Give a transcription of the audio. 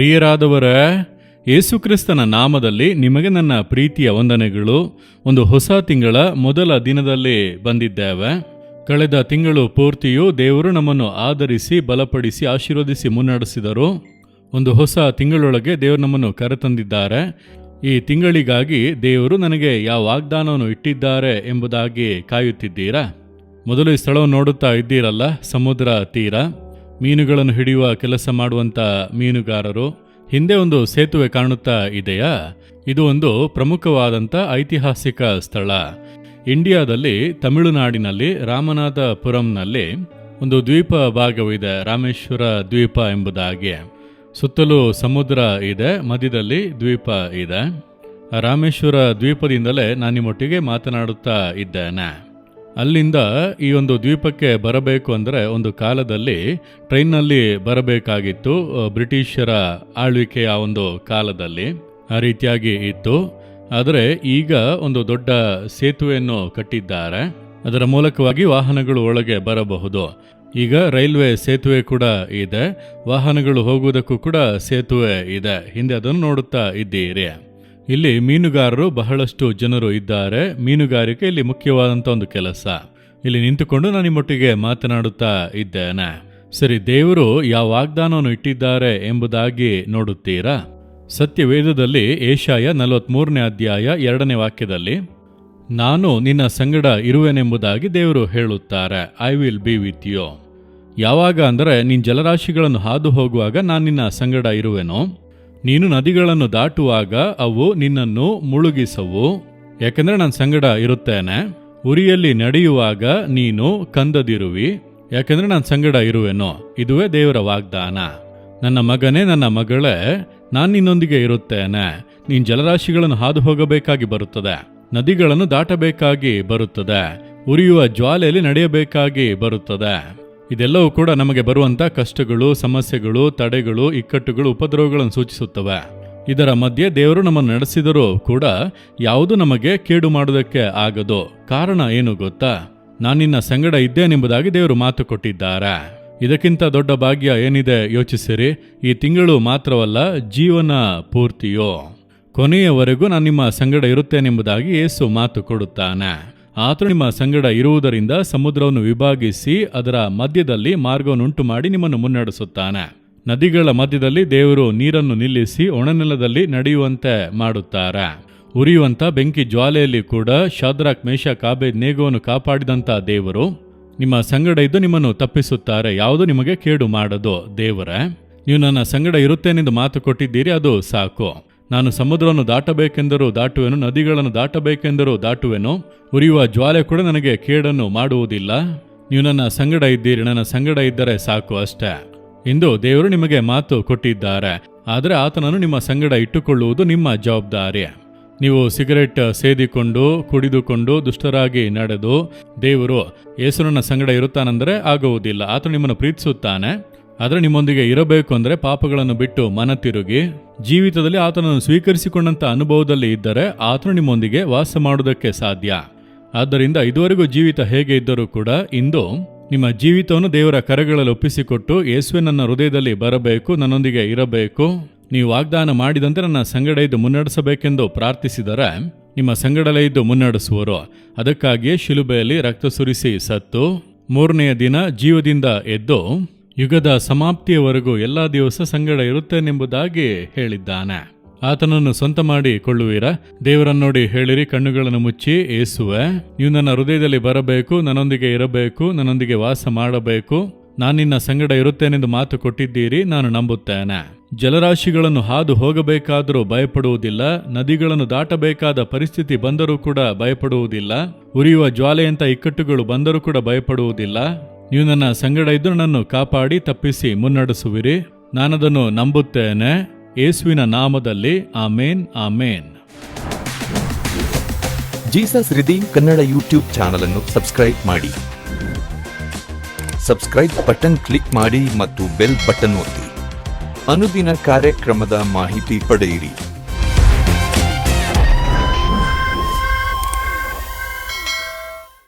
ಪ್ರಿಯರಾದವರ, ಯೇಸುಕ್ರಿಸ್ತನ ನಾಮದಲ್ಲಿ ನಿಮಗೆ ನನ್ನ ಪ್ರೀತಿಯ ವಂದನೆಗಳು. ಒಂದು ಹೊಸ ತಿಂಗಳ ಮೊದಲ ದಿನದಲ್ಲಿ ಬಂದಿದ್ದೇವೆ. ಕಳೆದ ತಿಂಗಳು ಪೂರ್ತಿಯೂ ದೇವರು ನಮ್ಮನ್ನು ಆದರಿಸಿ, ಬಲಪಡಿಸಿ, ಆಶೀರ್ವದಿಸಿ ಮುನ್ನಡೆಸಿದರು. ಒಂದು ಹೊಸ ತಿಂಗಳೊಳಗೆ ದೇವರು ನಮ್ಮನ್ನು ಕರೆತಂದಿದ್ದಾರೆ. ಈ ತಿಂಗಳಿಗಾಗಿ ದೇವರು ನನಗೆ ಯಾವ ವಾಗ್ದಾನವನ್ನು ಇಟ್ಟಿದ್ದಾರೆ ಎಂಬುದಾಗಿ ಕಾಯುತ್ತಿದ್ದೀರಾ? ಮೊದಲು ಈ ಸ್ಥಳವನ್ನು ನೋಡುತ್ತಾ ಇದ್ದೀರಲ್ಲ, ಸಮುದ್ರ ತೀರ, ಮೀನುಗಳನ್ನು ಹಿಡಿಯುವ ಕೆಲಸ ಮಾಡುವಂಥ ಮೀನುಗಾರರು. ಹಿಂದೆ ಒಂದು ಸೇತುವೆ ಕಾಣುತ್ತಾ ಇದೆಯಾ? ಇದು ಒಂದು ಪ್ರಮುಖವಾದಂಥ ಐತಿಹಾಸಿಕ ಸ್ಥಳ. ಇಂಡಿಯಾದಲ್ಲಿ ತಮಿಳುನಾಡಿನಲ್ಲಿ ರಾಮನಾಥಪುರಂನಲ್ಲಿ ಒಂದು ದ್ವೀಪ ಭಾಗವಿದೆ, ರಾಮೇಶ್ವರ ದ್ವೀಪ ಎಂಬುದಾಗಿ. ಸುತ್ತಲೂ ಸಮುದ್ರ ಇದೆ, ಮಧ್ಯದಲ್ಲಿ ದ್ವೀಪ ಇದೆ. ರಾಮೇಶ್ವರ ದ್ವೀಪದಿಂದಲೇ ನಾನು ನಿಮ್ಮೊಟ್ಟಿಗೆ ಮಾತನಾಡುತ್ತಾ ಇದ್ದೇನೆ. ಅಲ್ಲಿಂದ ಈ ಒಂದು ದ್ವೀಪಕ್ಕೆ ಬರಬೇಕು ಅಂದರೆ ಒಂದು ಕಾಲದಲ್ಲಿ ಟ್ರೈನ್ನಲ್ಲಿ ಬರಬೇಕಾಗಿತ್ತು. ಬ್ರಿಟಿಷರ ಆಳ್ವಿಕೆಯ ಒಂದು ಕಾಲದಲ್ಲಿ ಆ ರೀತಿಯಾಗಿ ಇತ್ತು. ಆದರೆ ಈಗ ಒಂದು ದೊಡ್ಡ ಸೇತುವೆಯನ್ನು ಕಟ್ಟಿದ್ದಾರೆ. ಅದರ ಮೂಲಕವಾಗಿ ವಾಹನಗಳು ಒಳಗೆ ಬರಬಹುದು. ಈಗ ರೈಲ್ವೆ ಸೇತುವೆ ಕೂಡ ಇದೆ, ವಾಹನಗಳು ಹೋಗುವುದಕ್ಕೂ ಕೂಡ ಸೇತುವೆ ಇದೆ. ಹಿಂದೆ ಅದನ್ನು ನೋಡುತ್ತಾ ಇದ್ದೀರಿ. ಇಲ್ಲಿ ಮೀನುಗಾರರು ಬಹಳಷ್ಟು ಜನರು ಇದ್ದಾರೆ. ಮೀನುಗಾರಿಕೆ ಇಲ್ಲಿ ಮುಖ್ಯವಾದಂಥ ಒಂದು ಕೆಲಸ. ಇಲ್ಲಿ ನಿಂತುಕೊಂಡು ನಾನು ನಿಮ್ಮೊಟ್ಟಿಗೆ ಮಾತನಾಡುತ್ತಾ ಇದ್ದೇನೆ. ಸರಿ, ದೇವರು ಯಾವ ವಾಗ್ದಾನವನ್ನು ಇಟ್ಟಿದ್ದಾರೆ ಎಂಬುದಾಗಿ ನೋಡುತ್ತೀರಾ? ಸತ್ಯವೇದದಲ್ಲಿ ಏಷಾಯ 43ನೇ ಅಧ್ಯಾಯ 2ನೇ ವಾಕ್ಯದಲ್ಲಿ, ನಾನು ನಿನ್ನ ಸಂಗಡ ಇರುವೆನೆಂಬುದಾಗಿ ದೇವರು ಹೇಳುತ್ತಾರೆ. I will be with you. ಯಾವಾಗ ಅಂದರೆ ನೀನು ಜಲರಾಶಿಗಳನ್ನು ಹಾದು ಹೋಗುವಾಗ ನಾನು ನಿನ್ನ ಸಂಗಡ ಇರುವೆನು. ನೀನು ನದಿಗಳನ್ನು ದಾಟುವಾಗ ಅವು ನಿನ್ನನ್ನು ಮುಳುಗಿಸವು, ಯಾಕೆಂದರೆ ನಾನು ಸಂಗಡ ಇರುತ್ತೇನೆ. ಉರಿಯಲ್ಲಿ ನಡೆಯುವಾಗ ನೀನು ಕಂದದಿರುವಿ, ಯಾಕೆಂದರೆ ನಾನು ಸಂಗಡ ಇರುವೆನು. ಇದುವೇ ದೇವರ ವಾಗ್ದಾನ. ನನ್ನ ಮಗನೇ, ನನ್ನ ಮಗಳೇ, ನಾನು ನಿನ್ನೊಂದಿಗೆ ಇರುತ್ತೇನೆ. ನೀನು ಜಲರಾಶಿಗಳನ್ನು ಹಾದು ಹೋಗಬೇಕಾಗಿ ಬರುತ್ತದೆ, ನದಿಗಳನ್ನು ದಾಟಬೇಕಾಗಿ ಬರುತ್ತದೆ, ಉರಿಯುವ ಜ್ವಾಲೆಯಲ್ಲಿ ನಡೆಯಬೇಕಾಗಿ ಬರುತ್ತದೆ. ಇದೆಲ್ಲವೂ ಕೂಡ ನಮಗೆ ಬರುವಂಥ ಕಷ್ಟಗಳು, ಸಮಸ್ಯೆಗಳು, ತಡೆಗಳು, ಇಕ್ಕಟ್ಟುಗಳು, ಉಪದ್ರವಗಳನ್ನು ಸೂಚಿಸುತ್ತವೆ. ಇದರ ಮಧ್ಯೆ ದೇವರು ನಮ್ಮನ್ನು ನಡೆಸಿದರೂ ಕೂಡ ಯಾವುದು ನಮಗೆ ಕೇಡು ಮಾಡುವುದಕ್ಕೆ ಆಗದು. ಕಾರಣ ಏನು ಗೊತ್ತಾ? ನಾನು ನಿನ್ನ ಸಂಗಡ ಇದ್ದೇನೆಂಬುದಾಗಿ ದೇವರು ಮಾತು ಕೊಟ್ಟಿದ್ದಾರೆ. ಇದಕ್ಕಿಂತ ದೊಡ್ಡ ಭಾಗ್ಯ ಏನಿದೆ ಯೋಚಿಸಿರಿ. ಈ ತಿಂಗಳು ಮಾತ್ರವಲ್ಲ, ಜೀವನ ಪೂರ್ತಿಯೋ ಕೊನೆಯವರೆಗೂ ನಾನು ನಿಮ್ಮ ಸಂಗಡ ಇರುತ್ತೇನೆಂಬುದಾಗಿ ಯೇಸು ಮಾತು ಕೊಡುತ್ತಾನೆ. ಆತನು ನಿಮ್ಮ ಸಂಗಡ ಇರುವುದರಿಂದ ಸಮುದ್ರವನ್ನು ವಿಭಾಗಿಸಿ ಅದರ ಮಧ್ಯದಲ್ಲಿ ಮಾರ್ಗವನ್ನುಂಟು ಮಾಡಿ ನಿಮ್ಮನ್ನು ಮುನ್ನಡೆಸುತ್ತಾನೆ. ನದಿಗಳ ಮಧ್ಯದಲ್ಲಿ ದೇವರು ನೀರನ್ನು ನಿಲ್ಲಿಸಿ ಒಣನೆಲದಲ್ಲಿ ನಡೆಯುವಂತೆ ಮಾಡುತ್ತಾರೆ. ಉರಿಯುವಂಥ ಬೆಂಕಿ ಜ್ವಾಲೆಯಲ್ಲಿ ಕೂಡ ಶಾದ್ರಾಕ್, ಮೇಷಕ್, ಅಬೇದ್ನೆಗೋವನ್ನು ಕಾಪಾಡಿದಂಥ ದೇವರು ನಿಮ್ಮ ಸಂಗಡ ಇದ್ದು ನಿಮ್ಮನ್ನು ತಪ್ಪಿಸುತ್ತಾರೆ. ಯಾವುದು ನಿಮಗೆ ಕೇಡು ಮಾಡದು. ದೇವರೇ, ನೀವು ನನ್ನ ಸಂಗಡ ಇರುತ್ತೇನೆಂದು ಮಾತು ಕೊಟ್ಟಿದ್ದೀರಿ, ಅದು ಸಾಕು. ನಾನು ಸಮುದ್ರವನ್ನು ದಾಟಬೇಕೆಂದರೂ ದಾಟುವೆನು, ನದಿಗಳನ್ನು ದಾಟಬೇಕೆಂದರೂ ದಾಟುವೆನು. ಉರಿಯುವ ಜ್ವಾಲೆ ಕೂಡ ನನಗೆ ಕೇಡನ್ನು ಮಾಡುವುದಿಲ್ಲ. ನೀವು ನನ್ನ ಸಂಗಡ ಇದ್ದೀರಿ, ನನ್ನ ಸಂಗಡ ಇದ್ದರೆ ಸಾಕು, ಅಷ್ಟೇ. ಇಂದು ದೇವರು ನಿಮಗೆ ಮಾತು ಕೊಟ್ಟಿದ್ದಾರೆ. ಆದರೆ ಆತನನ್ನು ನಿಮ್ಮ ಸಂಗಡ ಇಟ್ಟುಕೊಳ್ಳುವುದು ನಿಮ್ಮ ಜವಾಬ್ದಾರಿ. ನೀವು ಸಿಗರೆಟ್ ಸೇದಿಕೊಂಡು, ಕುಡಿದುಕೊಂಡು, ದುಷ್ಟರಾಗಿ ನಡೆದು ದೇವರು ಯೇಸು ನನ್ನ ಸಂಗಡ ಇರುತ್ತಾನೆಂದರೆ ಆಗುವುದಿಲ್ಲ. ಆತನು ನಿಮ್ಮನ್ನು ಪ್ರೀತಿಸುತ್ತಾನೆ. ಆದರೆ ನಿಮ್ಮೊಂದಿಗೆ ಇರಬೇಕು ಅಂದರೆ ಪಾಪಗಳನ್ನು ಬಿಟ್ಟು ಮನ ತಿರುಗಿ ಜೀವಿತದಲ್ಲಿ ಆತನನ್ನು ಸ್ವೀಕರಿಸಿಕೊಂಡಂಥ ಅನುಭವದಲ್ಲಿ ಇದ್ದರೆ ಆತನು ನಿಮ್ಮೊಂದಿಗೆ ವಾಸ ಮಾಡುವುದಕ್ಕೆ ಸಾಧ್ಯ. ಆದ್ದರಿಂದ ಇದುವರೆಗೂ ಜೀವಿತ ಹೇಗೆ ಇದ್ದರೂ ಕೂಡ ಇಂದು ನಿಮ್ಮ ಜೀವಿತವನ್ನು ದೇವರ ಕರೆಗಳಲ್ಲಿ ಒಪ್ಪಿಸಿಕೊಟ್ಟು, ಯೇಸುವೆ ನನ್ನ ಹೃದಯದಲ್ಲಿ ಬರಬೇಕು, ನನ್ನೊಂದಿಗೆ ಇರಬೇಕು, ನೀವು ವಾಗ್ದಾನ ಮಾಡಿದಂತೆ ನನ್ನ ಸಂಗಡ ಇದ್ದು ಮುನ್ನಡೆಸಬೇಕೆಂದು ಪ್ರಾರ್ಥಿಸಿದರೆ ನಿಮ್ಮ ಸಂಗಡಲೇ ಇದ್ದು ಮುನ್ನಡೆಸುವರು. ಅದಕ್ಕಾಗಿಯೇ ಶಿಲುಬೆಯಲ್ಲಿ ರಕ್ತ ಸುರಿಸಿ ಸತ್ತು 3ನೆಯ ದಿನ ಜೀವದಿಂದ ಎದ್ದು ಯುಗದ ಸಮಾಪ್ತಿಯವರೆಗೂ ಎಲ್ಲ ದಿವಸ ಸಂಗಡ ಇರುತ್ತೇನೆಂಬುದಾಗಿ ಹೇಳಿದ್ದಾನೆ. ಆತನನ್ನು ಸ್ವಂತ ಮಾಡಿ ಕೊಳ್ಳುವಿರಾ? ದೇವರನ್ನೋಡಿ ಹೇಳಿರಿ, ಕಣ್ಣುಗಳನ್ನು ಮುಚ್ಚಿ, ಯೇಸುವೆ, ನೀವು ನನ್ನ ಹೃದಯದಲ್ಲಿ ಬರಬೇಕು, ನನ್ನೊಂದಿಗೆ ಇರಬೇಕು, ನನ್ನೊಂದಿಗೆ ವಾಸ ಮಾಡಬೇಕು. ನಾನು ನಿನ್ನ ಸಂಗಡ ಇರುತ್ತೇನೆಂದು ಮಾತು ಕೊಟ್ಟಿದ್ದೀರಿ, ನಾನು ನಂಬುತ್ತೇನೆ. ಜಲರಾಶಿಗಳನ್ನು ಹಾದು ಹೋಗಬೇಕಾದರೂ ಭಯಪಡುವುದಿಲ್ಲ, ನದಿಗಳನ್ನು ದಾಟಬೇಕಾದ ಪರಿಸ್ಥಿತಿ ಬಂದರೂ ಕೂಡ ಭಯಪಡುವುದಿಲ್ಲ, ಉರಿಯುವ ಜ್ವಾಲೆಯಂಥ ಇಕ್ಕಟ್ಟುಗಳು ಬಂದರೂ ಕೂಡ ಭಯಪಡುವುದಿಲ್ಲ. ನೀವು ನನ್ನ ಸಂಗಡ ಇದ್ದು ನನ್ನನ್ನು ಕಾಪಾಡಿ ತಪ್ಪಿಸಿ ಮುನ್ನಡೆಸುವಿರಿ. ನಾನದನ್ನು ನಂಬುತ್ತೇನೆ. ಯೇಸುವಿನ ನಾಮದಲ್ಲಿ ಆಮೇನ್, ಆಮೇನ್. Jesus Redeem Kannada YouTube channel ಅನ್ನು ಸಬ್ಸ್ಕ್ರೈಬ್ ಮಾಡಿ. ಸಬ್ಸ್ಕ್ರೈಬ್ ಬಟನ್ ಕ್ಲಿಕ್ ಮಾಡಿ ಮತ್ತು ಬೆಲ್ ಬಟನ್ ಒತ್ತಿ. ಅನುದಿನ ಕಾರ್ಯಕ್ರಮದ ಮಾಹಿತಿ ಪಡೆಯಿರಿ.